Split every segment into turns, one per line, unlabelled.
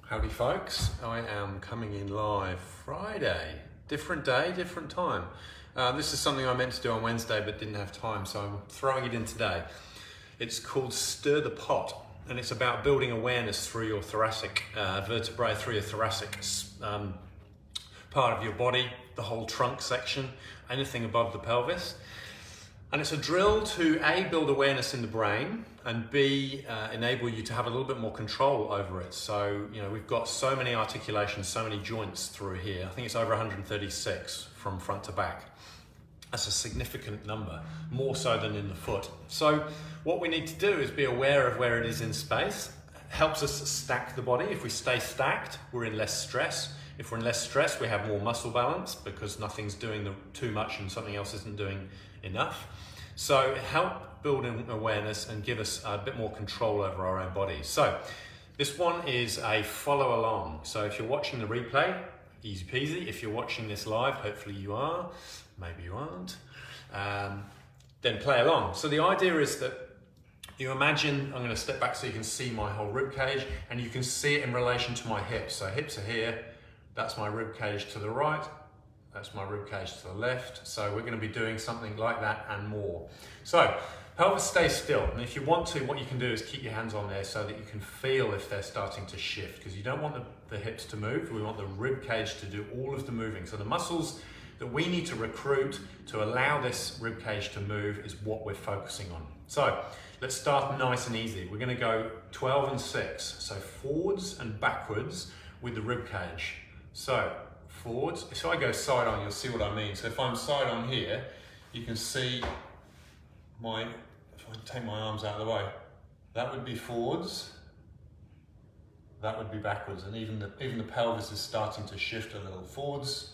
Howdy folks, I am coming in live Friday. Different day, different time. This is something I meant to do on Wednesday but didn't have time, so I'm throwing it in today. It's called Stir the Pot, and it's about building awareness through your thoracic vertebrae, through your thoracic part of your body, the whole trunk section, anything above the pelvis. And it's a drill to A, build awareness in the brain, and B, enable you to have a little bit more control over it. So, you know, we've got so many articulations, so many joints through here. I think it's over 136 from front to back. That's a significant number, more so than in the foot. So what we need to do is be aware of where it is in space. It helps us stack the body. If we stay stacked, we're in less stress. If we're in less stress, we have more muscle balance because nothing's doing too much and something else isn't doing enough. So help build an awareness and give us a bit more control over our own bodies. So this one is a follow along. So if you're watching the replay, easy peasy. If you're watching this live, hopefully you are, maybe you aren't, then play along. So the idea is that you imagine, I'm going to step back so you can see my whole rib cage, and you can see it in relation to my hips. So hips are here, that's my rib cage to the right, that's my rib cage to the left. So we're going to be doing something like that and more. So pelvis stays still, and if you want to, what you can do is keep your hands on there so that you can feel if they're starting to shift, because you don't want the hips to move. We want the rib cage to do all of the moving. So the muscles that we need to recruit to allow this rib cage to move is what we're focusing on. So let's start nice and easy. We're going to go 12 and 6. So forwards and backwards with the rib cage. So forwards, if I go side on, you'll see what I mean. So if I'm side on here, you can see if I take my arms out of the way, that would be forwards, that would be backwards, and even the pelvis is starting to shift a little. Forwards,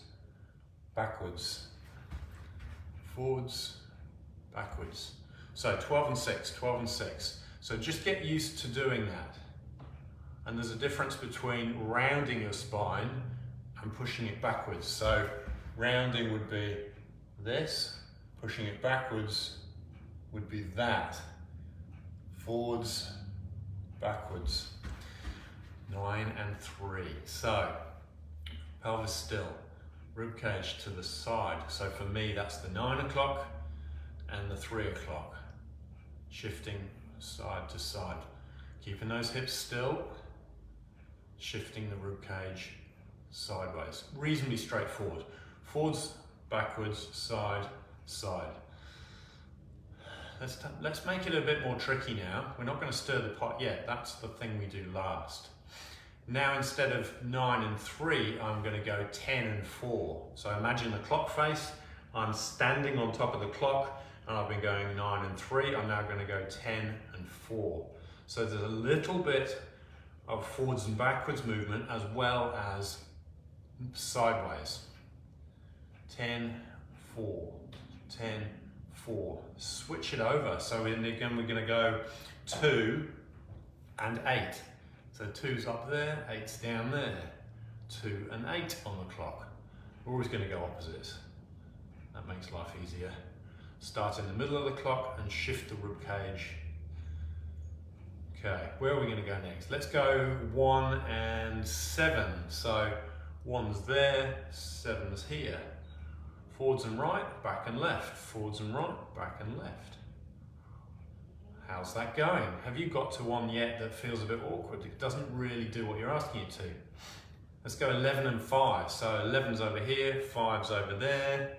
backwards, forwards, backwards. So 12 and 6, 12 and 6. So just get used to doing that. And there's a difference between rounding your spine and pushing it backwards. So rounding would be this, pushing it backwards would be that. Forwards, backwards. 9 and 3. So pelvis still, rib cage to the side. So for me, that's the 9 o'clock and the 3 o'clock. Shifting side to side. Keeping those hips still, shifting the rib cage sideways. Reasonably straightforward. Forwards, backwards, side, side. Let's make it a bit more tricky now. We're not going to stir the pot yet. That's the thing we do last. Now instead of 9 and 3, I'm going to go 10 and 4. So imagine the clock face. I'm standing on top of the clock and I've been going 9 and 3. I'm now going to go 10 and 4. So there's a little bit of forwards and backwards movement as well as sideways. 10, 4, 10, 4. Switch it over. So again, we're going to go 2 and 8. So 2's up there, 8's down there. 2 and 8 on the clock. We're always going to go opposites. That makes life easier. Start in the middle of the clock and shift the rib cage. Okay, where are we going to go next? Let's go 1 and 7. So 1's there, 7's here. Forwards and right, back and left. Forwards and right, back and left. How's that going? Have you got to one yet that feels a bit awkward? It doesn't really do what you're asking it to. Let's go 11 and 5. So 11's over here, 5's over there,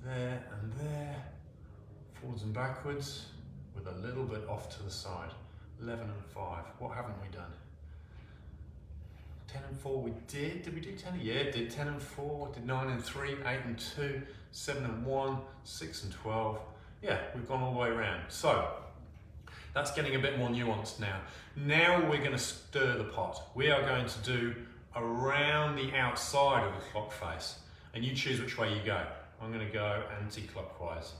there and there. Forwards and backwards with a little bit off to the side. 11 and 5. What haven't we done? 10 and 4 we did. Did we do 10? Yeah, did 10 and 4. Did 9 and 3, 8 and 2, 7 and 1, 6 and 12. Yeah, we've gone all the way around. So that's getting a bit more nuanced now. Now we're going to stir the pot. We are going to do around the outside of the clock face. And you choose which way you go. I'm going to go anti-clockwise.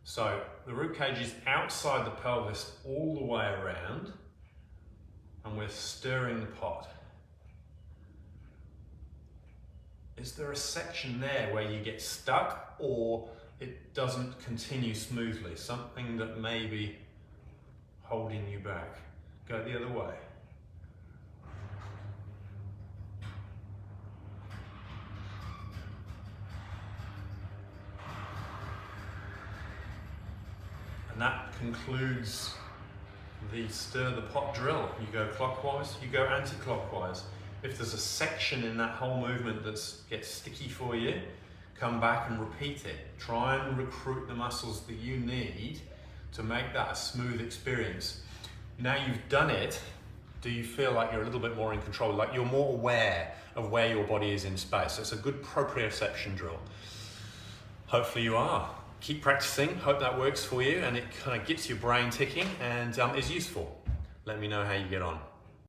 So the rib cage is outside the pelvis all the way around, and we're stirring the pot. Is there a section there where you get stuck or it doesn't continue smoothly? Something that may be holding you back? Go the other way. that concludes the stir the pot drill. You go clockwise, you go anti-clockwise. If there's a section in that whole movement that gets sticky for you, come back and repeat it. Try and recruit the muscles that you need to make that a smooth experience. Now you've done it, do you feel like you're a little bit more in control, like you're more aware of where your body is in space? It's a good proprioception drill. Hopefully you are. Keep practicing, hope that works for you and it kind of gets your brain ticking and is useful. Let me know how you get on.